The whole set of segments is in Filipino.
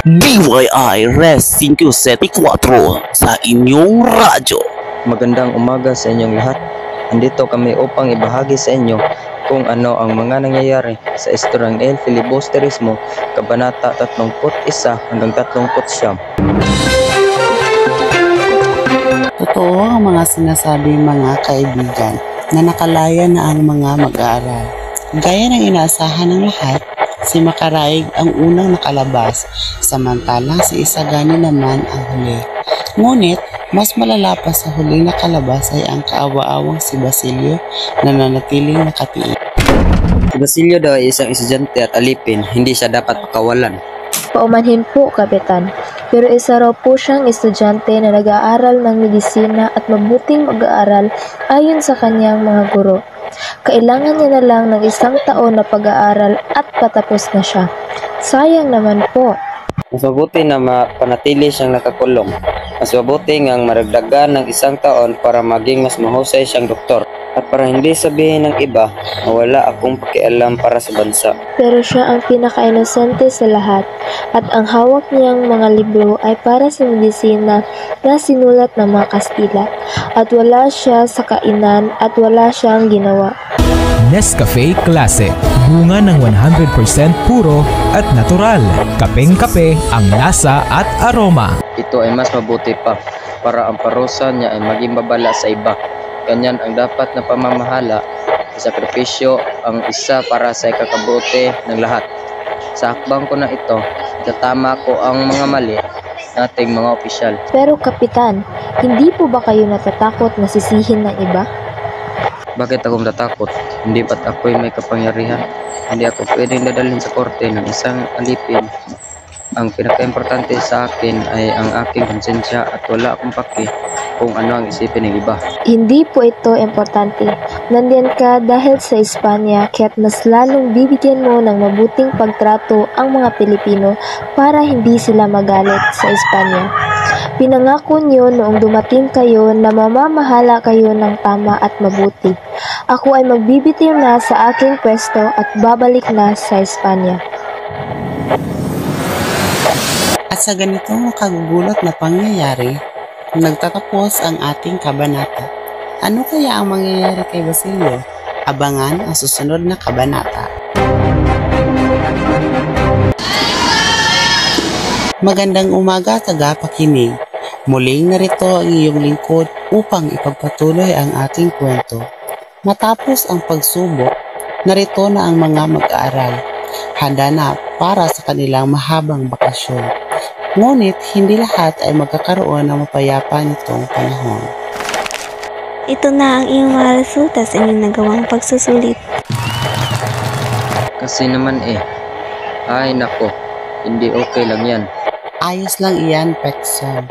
BYI Res 574 sa inyong radyo. Magandang umaga sa inyong lahat. Andito kami upang ibahagi sa inyo kung ano ang mga nangyayari sa istoryang El Filibusterismo, Kabanata 31 hanggang 39. Totoo ang mga sinasabi mga kaibigan na nakalaya na ang mga mag-aaral. Gaya ng inaasahan ng lahat, si Makaraig ang unang nakalabas, samantalang si Isagani naman ang huli. Ngunit, mas malala pa sa huling nakalabas ay ang kaawa-awang si Basilio na nanatiling nakatiis. Si Basilio daw ay isang estudyante at alipin, hindi siya dapat pakawalan. Paumanhin po, Kapitan. Pero isa raw po siyang estudyante na nag-aaral ng medisina at mabuting mag-aaral ayon sa kanyang mga guro. Kailangan niya na lang ng 1 taon na pag-aaral at patapos na siya. Sayang naman po. Mas mabuti na panatili siyang nakakulong. Mas mabuti ngang maragdagan ng 1 taon para maging mas mahusay siyang doktor. At para hindi sabihin ng iba na wala akong pakialam para sa bansa. Pero siya ang pinaka-inosente sa lahat at ang hawak niyang mga libro ay para sa medisina na sinulat ng mga Kastila at wala siya sa kainan at wala siyang ginawa. Nescafe Klase, bunga ng 100% puro at natural. Kapeng-kape ang lasa at aroma. Ito ay mas mabuti pa para ang parusa niya ay maging babala sa iba. Ganyan ang dapat na pamamahala, isakripisyo ang isa para sa ikakabuti ng lahat. Sa hakbang ko na ito, itatama ko ang mga mali nating mga opisyal. Pero Kapitan, hindi po ba kayo natatakot na sisihin ng iba? Bakit ako matatakot? Hindi ba't ako'y may kapangyarihan? Hindi ako pwedeng dadalhin sa korte ng isang alipin. Ang pinaka-importante sa akin ay ang aking konsensya at wala akong paki kung ano ang isipin ng iba. Hindi po ito importante. Nandiyan ka dahil sa Espanya kaya't mas lalong bibigyan mo ng mabuting pagtrato ang mga Pilipino para hindi sila magalit sa Espanya. Pinangako niyo noong dumating kayo na mamamahala kayo ng tama at mabuti. Ako ay magbibitiw na sa aking pwesto at babalik na sa Espanya. At sa ganitong nakagugulat na pangyayari, nagtatapos ang ating kabanata. Ano kaya ang mangyayari kay Basilio? Abangan ang susunod na kabanata. Magandang umaga, tagapakinig. Muling narito ang iyong lingkod upang ipagpatuloy ang ating kwento. Matapos ang pagsubok, narito na ang mga mag-aaral. Handa na para sa kanilang mahabang bakasyon. Ngunit hindi lahat ay magkakaroon ng mapayapa nitong panahon. Ito na ang iyong mga resulta sa inyong nagawang pagsusulit. Kasi naman ay nako, hindi okay lang yan. Ayos lang iyan, Pekson.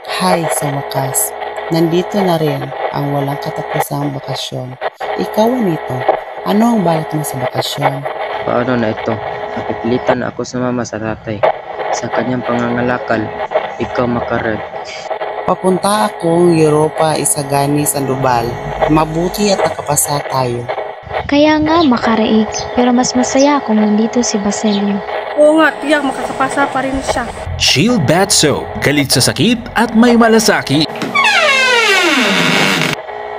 Hay, sa wakas, nandito na rin ang walang katapusang bakasyon. Ikaw, Anito, ano ang balak mo sa bakasyon? Paano na ito? Napipilitan na ako sa mama sa tatay. Sa kanyang pangangalakal, ikaw Makaraig. Papunta akong Europa, Isagani, Sandoval. Mabuti at nakapasa tayo. Kaya nga Makaraig, pero mas masaya kung nandito si Basilio. Oo nga, tiyak makakapasa pa rin siya. Chill Batso, galit sa sakit at may malasaki.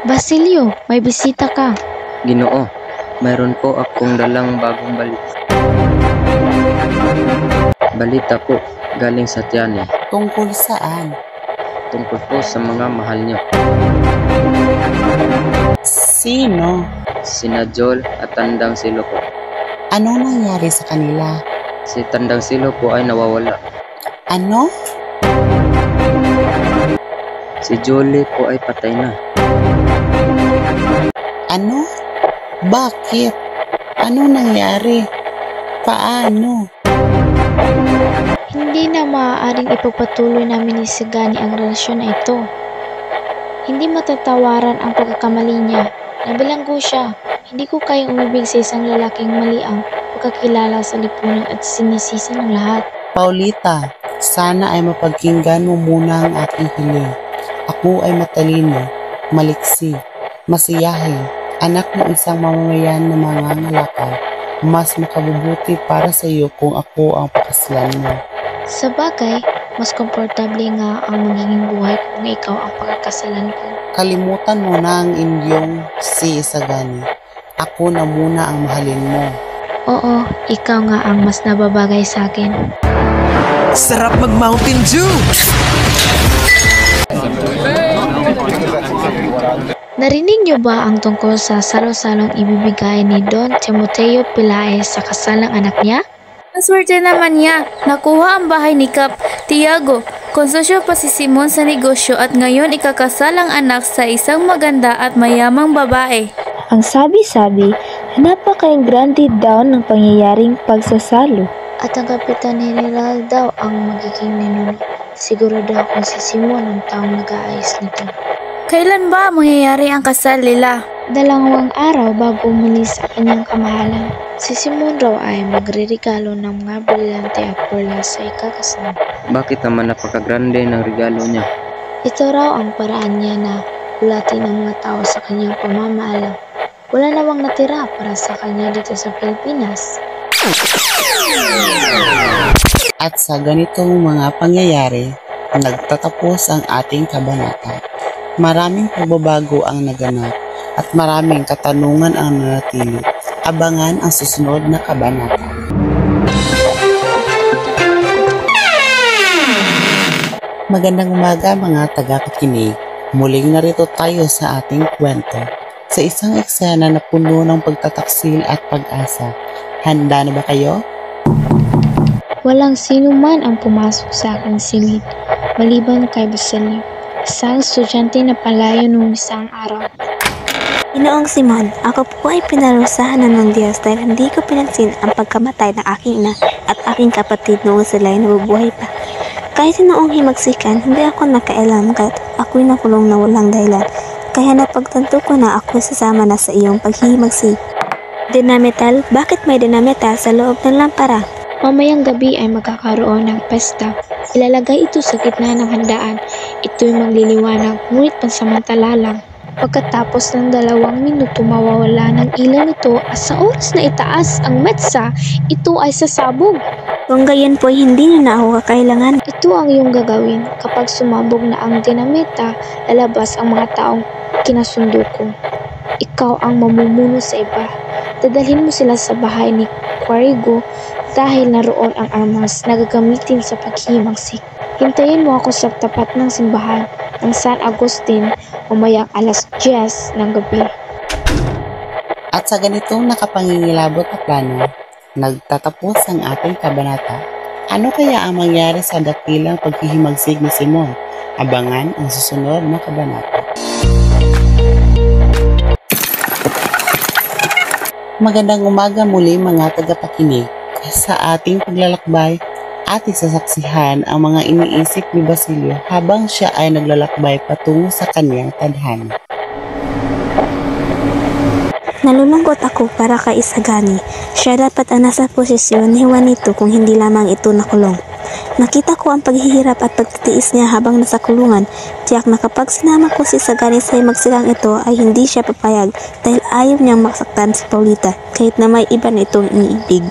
Basilio, may bisita ka. Ginoo, mayroon po akong dalang bagong balita. Balita po, galing sa Tiyané. Tungkol saan? Tungkol po sa mga mahal niyo. Sino? Sina Joel at Tandang Silo po. Anong nangyari sa kanila? Si Tandang Silo po ay nawawala. Ano? Si Jolie po ay patay na. Ano? Bakit? Ano nangyari? Paano? Hindi na maaaring ipagpatuloy namin ni Isagani ang relasyon na ito. Hindi matatawaran ang pagkakamali niya. Nabilanggo siya. Hindi ko kayang umibig sa isang lalaking mali ang pagkakilala sa lipunan at sinisisi ng lahat. Paulita, sana ay mapagkinggan mo muna ang aking hiling. Ako ay matalino, maliksi, masiyahin, anak ng isang mamamayan na mangangalakal. Mas makabubuti para sa iyo kung ako ang pakaslan mo. Sa bagay, mas komportable nga ang magiging buhay kung ikaw ang pagkakasalan ko. Kalimutan mo na ang inyong si Isagani. Ako na muna ang mahalin mo. Oo, ikaw nga ang mas nababagay sa akin. Sarap mag-Mountain Dew! Narinig niyo ba ang tungkol sa salo-salong ibibigay ni Don Timoteo Pilaes sa kasalang anak niya? Maswerte naman niya. Nakuha ang bahay ni Kap Tiago. Konsosyo pa si Simon sa negosyo at ngayon ikakasal ang anak sa isang maganda at mayamang babae. Ang sabi-sabi, napakaing grande daw ng pangyayaring pagsasalo. At ang Kapitan General daw ang magiging ninunod. Siguro daw kung si Simon ang taong nag-aayos nito. Kailan ba mangyayari ang kasal nila? 2 araw bago umalis sa kanyang kamahalan. Si Simon raw ay magre-regalo ng mga brilyante at perlas sa ikakasal. Bakit naman napakagrande ng regalo niya? Ito raw ang paraan niya na ulatin ang mga tao sa kanyang pamamaalam. Wala namang natira para sa kanya dito sa Pilipinas. At sa ganitong mga pangyayari, nagtatapos ang ating kabanata. Maraming pagbabago ang naganap at maraming katanungan ang nanatili. Abangan ang susunod na kabanata. Magandang umaga mga tagapakinig. Muling narito tayo sa ating kwento. Sa isang eksena na puno ng pagtataksil at pag-asa. Handa na ba kayo? Walang sino man ang pumasok sa aking silid, maliban kay Basilio, isang estudyante na palayo noong isang araw. Ginoong Simon, ako po ay pinarusahan ng Diyos dahil hindi ko pinansin ang pagkamatay ng aking ina at aking kapatid noong sila ay nabubuhay pa. Kahit noong himagsikan, hindi ako nakailam kahit ako'y nakulong na walang dahilan. Kaya napagtanto ko na ako sasama na sa iyong paghihimagsik. Dinamital? Bakit may dinamital sa loob ng lampara? Mamayang gabi ay magkakaroon ng pesta. Ilalagay ito sa gitna ng handaan. Ito'y magliliwanag, ngunit pansamantala lang. Pagkatapos ng 2 minuto mawawala ng ilaw nito at sa oras na itaas ang metsa, ito ay sasabog. Kung gayon po hindi na ako kakailangan. Ito ang iyong gagawin. Kapag sumabog na ang dinamita, lalabas ang mga taong kinasundo ko. Ikaw ang mamumuno sa iba. Dadalhin mo sila sa bahay ni Quarigo dahil naroon ang armas na gagamitin sa paghihimagsik. Hintayin mo ako sa tapat ng simbahan ng San Agustin mamayang alas 10 ng gabi. At sa ganitong nakapangingilabot na plano, nagtatapos ang ating kabanata. Ano kaya ang mangyari sa dakilang paghihimagsik ni Simon? Abangan ang susunod na kabanata. Magandang umaga muli mga tagapakinig. Sa ating paglalakbay, ating sasaksihan ang mga iniisip ni Basilio habang siya ay naglalakbay patungo sa kanyang tadhana. Nalulungkot ako para kay Isagani. Siya dapat ang nasa posisyon ni Juanito kung hindi lamang ito nakulong. Nakita ko ang paghihirap at pagtitiis niya habang nasa kulungan. Tiyak na kapag sinama ko si Isagani sa magsilang ito ay hindi siya papayag dahil ayaw niyang masaktan si Paulita kahit na may iba na itong iniibig.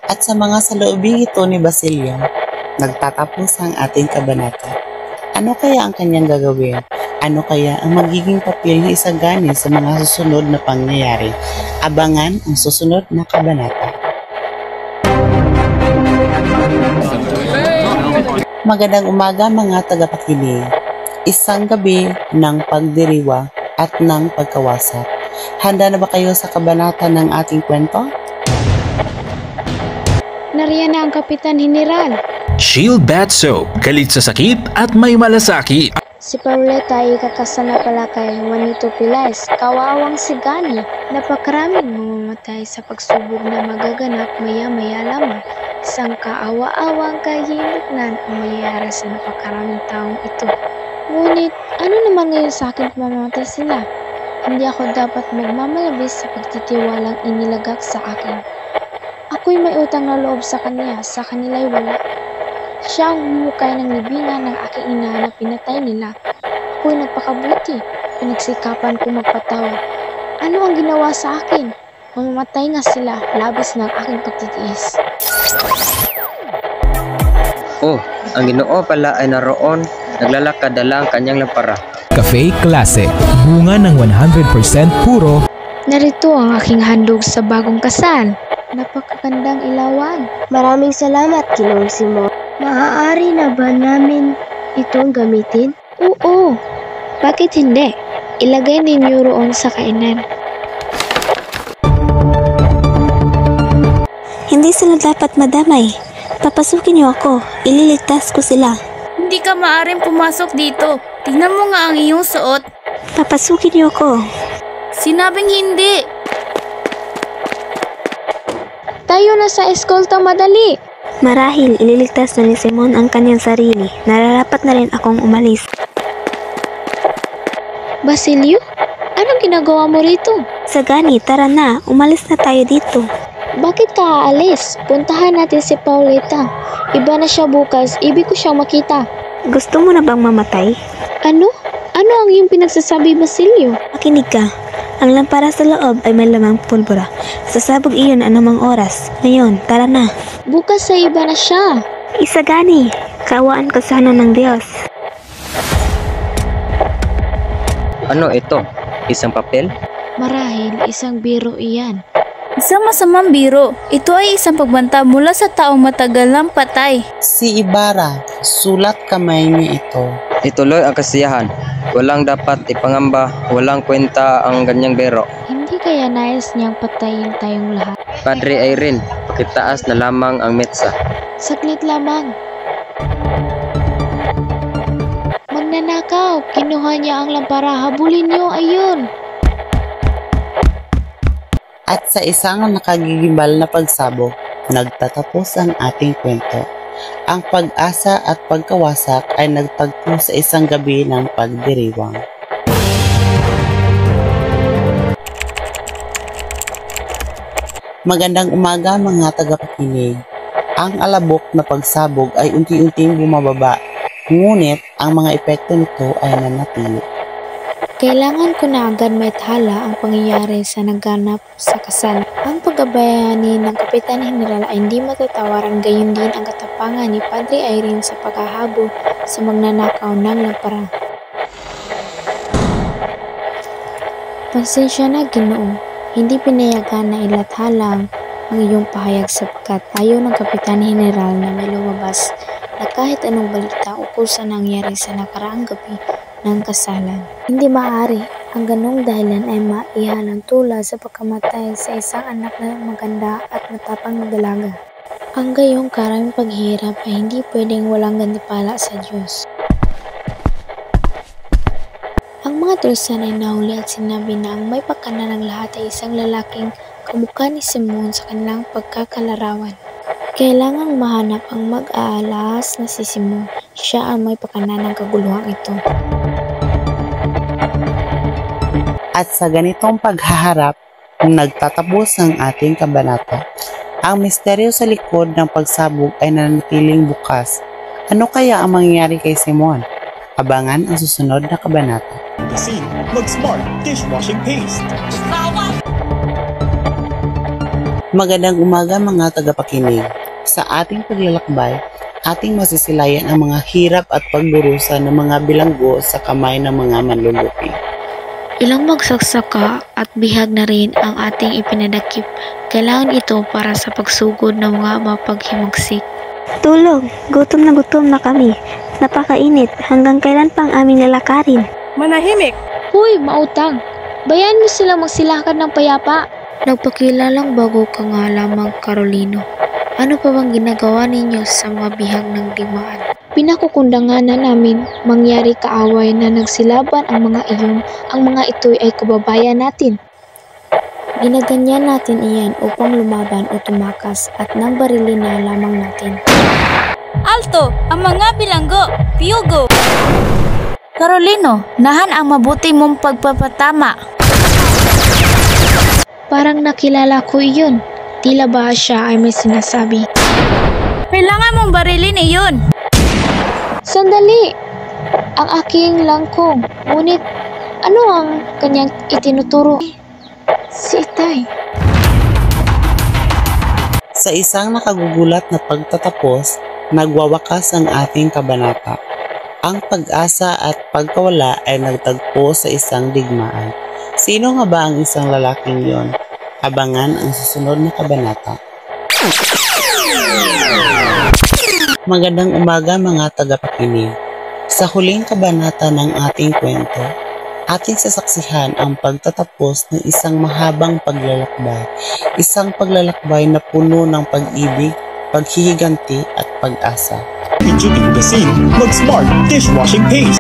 At sa mga saloobin ito ni Basilio, nagtatapos ang ating kabanata. Ano kaya ang kanyang gagawin? Ano kaya ang magiging papel ni Isagani sa mga susunod na pangyayari? Abangan ang susunod na kabanata. Magandang umaga mga tagapakinig. Isang gabi ng pagdiriwa at ng pagkawasak. Handa na ba kayo sa kabanata ng ating kwento? Nariyan na ang Kapitan General. Shield Bath Soap, galit sa sakit at may malasakit. Si Pauleta ay kakasal na pala kay Juanito Pilaes. Kawawang si Gani. Napakaraming mamamatay sa pagsubok na magaganap maya-maya lamang. Isang kaawa-awang kahinatnan ang mayayari sa napakaraming taong ito. Ngunit, ano naman ngayon sa akin kung mamamatay sila? Hindi ako dapat magmamalabis sa pagtitiwalang inilagak sa akin. Ako'y may utang na loob sa kanya, sa kanila'y wala. Siya ang humukay ng libingan ng aking ina na pinatay nila. Ako'y nagpakabuti, pinagsikapan ko magpatawad. Ano ang ginawa sa akin? Mamamatay nga sila, labis ng aking pagtitiis. Oh, ang Ginoo pala ay naroon, naglalakad dala ang kanyang lampara. Cafe Klase, bunga ng 100% puro. Narito ang aking handog sa bagong kasal. Napakagandang ilawan. Maraming salamat, Ginoong Simon. Maaari na ba namin itong gamitin? Oo, bakit hindi? Ilagay ninyo roon sa kainan. Hindi sila dapat madamay. Papasukin niyo ako. Ililigtas ko sila. Hindi ka maaring pumasok dito. Tingnan mo nga ang iyong suot. Papasukin niyo ako. Sinabing hindi. Tayo na sa eskolta madali. Marahil ililigtas na ni Simon ang kanyang sarili. Nararapat na rin akong umalis. Basilio, anong ginagawa mo rito? Sagani, tara na. Umalis na tayo dito. Bakit ka aalis? Puntahan natin si Paulita. Iba na siya bukas. Ibig ko siyang makita. Gusto mo na bang mamatay? Ano? Ano ang iyong pinagsasabi, Basilio? Makinig ka. Ang lampara sa loob ay may lamang pulbura. Sasabog iyon anumang oras. Ngayon, tara na. Bukas sa iba na siya. Isagani, kaawaan ko sana ng Diyos. Ano ito? Isang papel? Marahil isang biro iyan. Isang masamang biro. Ito ay isang pagbanta mula sa taong matagal ng patay. Si Ibarra, sulat kamay niya ito. Ituloy ang kasiyahan. Walang dapat ipangamba, walang kwenta ang ganyang bero. Hindi kaya nais niyang patayin tayong lahat? Padre Irene, pakitaas na lamang ang metsa. Saglit lamang. Magnanakaw, kinuha niya ang lampara. Habulin niyo, ayun. At sa isang nakagigimbal na pagsabog, nagtatapos ang ating kwento. Ang pag-asa at pagkawasak ay nagtagpo sa isang gabi ng pagdiriwang. Magandang umaga mga tagapakinig. Ang alabok na pagsabog ay unti-unting bumababa, ngunit ang mga epekto nito ay nanatili. Kailangan ko na agad maithala ang pangyayari sa naganap sa kasal. Ang paggabayani ng Kapitan General ay hindi matatawaran, gayon din ang katapangan ni Padre Irene sa paghahabol sa magnanakaw ng lampara. Pasensya na, Ginoo. Hindi pinayagan na ilathala ang iyong pahayag sapagkat ayaw ng Kapitan General na may lumabas na kahit anong balita ukol sa nangyari sa nakaraang gabi ng kasalan. Hindi maaari ang ganong dahilan ay maihalang tula sa pagkamatay sa isang anak na maganda at matapang na dalaga. Ang gayong karaming paghihirap ay hindi pwedeng walang gantimpala sa Diyos. Ang mga tulisan ay nahuli at sinabi na ang may pakana ng lahat ay isang lalaking kamukha ni Simon sa kanilang pagkakalarawan. Kailangang mahanap ang mag-aalas na si Simon. Siya ang may pakana ng kaguluhang ito. At sa ganitong paghaharap, kung nagtatapos ang ating kabanata, ang misteryo sa likod ng pagsabog ay nanatiling bukas. Ano kaya ang mangyayari kay Simon? Abangan ang susunod na kabanata. Kasi mag-smart dishwashing paste. Magandang umaga mga tagapakinig. Sa ating paglalakbay, ating masisilayan ang mga hirap at pagdurusa ng mga bilanggo sa kamay ng mga manlulupi. Ilang magsaksaka at bihag na rin ang ating ipinadakip. Kailangan ito para sa pagsugod ng mga mapaghimagsik. Tulog! Gutom na kami. Napakainit. Hanggang kailan pang aming lalakarin? Manahimik! Huy, mautang! Bayan mo silang magsilakad ng payapa. Nagpakilalang bago ka nga lamang, Carolino. Ano pa bang ginagawa ninyo sa mga bihag ng dimaan? Pinakukundangan na namin mangyari kaaway na nagsilaban ang mga iyon. Ang mga ito'y ay kababayan natin. Ginaganyan natin iyan upang lumaban o tumakas at nang barilin na lamang natin. Alto! Ang mga bilanggo! Piyugo! Carolino, nahan ang mabuti mong pagpapatama. Parang nakilala ko iyon. Tila ba siya ay may sinasabi? Kailangan mong barilin iyon! Sandali! Ang aking langkong. Ngunit, ano ang kanyang itinuturo? Si Itay. Sa isang nakagugulat na pagtatapos, nagwawakas ang ating kabanata. Ang pag-asa at pagkawala ay nagtagpo sa isang digmaan. Sino nga ba ang isang lalaking yon? Abangan ang susunod na kabanata. Magandang umaga mga tagapakinig. Sa huling kabanata ng ating kwento, ating sasaksihan ang pagtatapos ng isang mahabang paglalakbay. Isang paglalakbay na puno ng pag-ibig, paghihiganti at pag-asa. Pichuting Gasin, mag-smart dishwashing paste.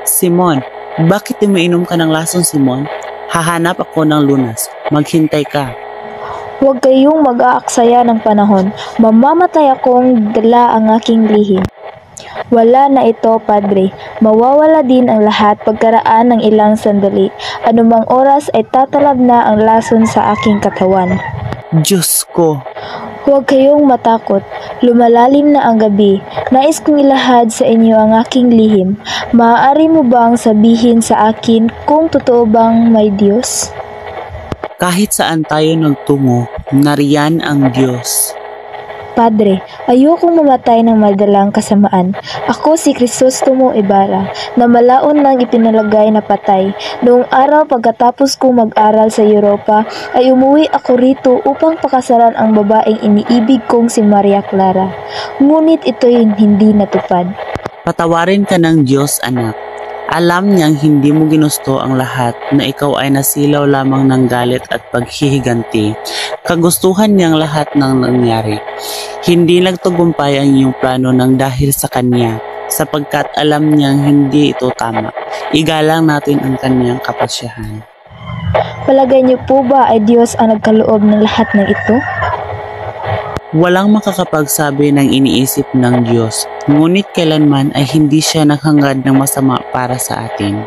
Simon, bakit umiinom ka ng lason, Simon? Hahanap ako ng lunas. Maghintay ka. Huwag kayong mag-aaksaya ng panahon. Mamamatay akong dala ang aking lihim. Wala na ito, Padre. Mawawala din ang lahat pagkaraan ng ilang sandali. Anumang oras ay tatalab na ang lason sa aking katawan. Diyos ko. Huwag kayong matakot. Lumalalim na ang gabi. Nais kong ilahad sa inyo ang aking lihim. Maaari mo bang sabihin sa akin kung totoo bang may Diyos? Kahit saan tayo nagtungo, nariyan ang Diyos. Padre, ayokong mamatay ng madalang kasamaan. Ako si Crisostomo Ibarra, na malaon nang ipinalagay na patay. Noong araw pagkatapos kong mag-aral sa Europa, ay umuwi ako rito upang pakasalan ang babaeng iniibig kong si Maria Clara. Ngunit ito'y hindi natupad. Patawarin ka ng Diyos, anak. Alam niyang hindi mo ginusto ang lahat na ikaw ay nasilaw lamang ng galit at paghihiganti. Kagustuhan niyang lahat ng nangyari. Hindi nagtagumpay ang iyong plano ng dahil sa kanya, sapagkat alam niyang hindi ito tama. Igalang natin ang kanyang kapasyahan. Palagay niyo po ba ay Diyos ang nagkaloob ng lahat ng ito? Walang makakapagsabi ng iniisip ng Diyos, ngunit kailanman ay hindi siya naghangad ng masama para sa atin.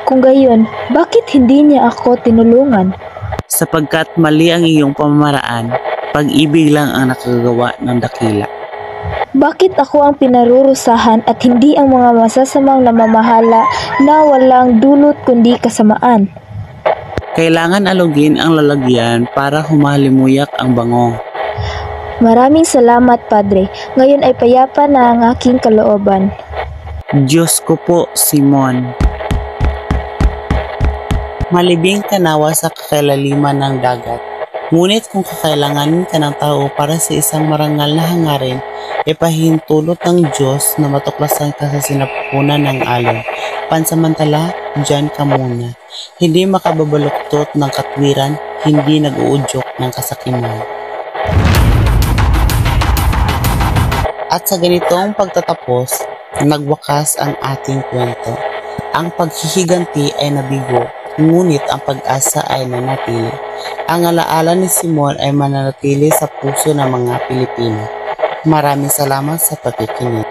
Kung gayon, bakit hindi niya ako tinulungan? Sapagkat mali ang iyong pamamaraan, pag-ibig lang ang nakagawa ng dakila. Bakit ako ang pinarurusahan at hindi ang mga masasamang namamahala na walang dulot kundi kasamaan? Kailangan alugin ang lalagyan para humalimuyak ang bango. Maraming salamat, Padre. Ngayon ay payapa na ang aking kalooban. Diyos ko po, Simon. Malibing ka nawa sa kakilaliman ng dagat. Ngunit kung kakailanganin ka ng tao para sa isang marangal na hangarin, ipahintulot ng Diyos na matuklasan ka sa sinapupunan ng alon. Pansamantala, dyan ka muna. Hindi makababaluktot ng katwiran, hindi nag-uudyok ng kasakiman. At sa ganitong pagtatapos, nagwakas ang ating kwento. Ang paghihiganti ay nabigo, ngunit ang pag-asa ay nanatili. Ang alaala ni Simon ay mananatili sa puso ng mga Pilipino. Maraming salamat sa pakikinig.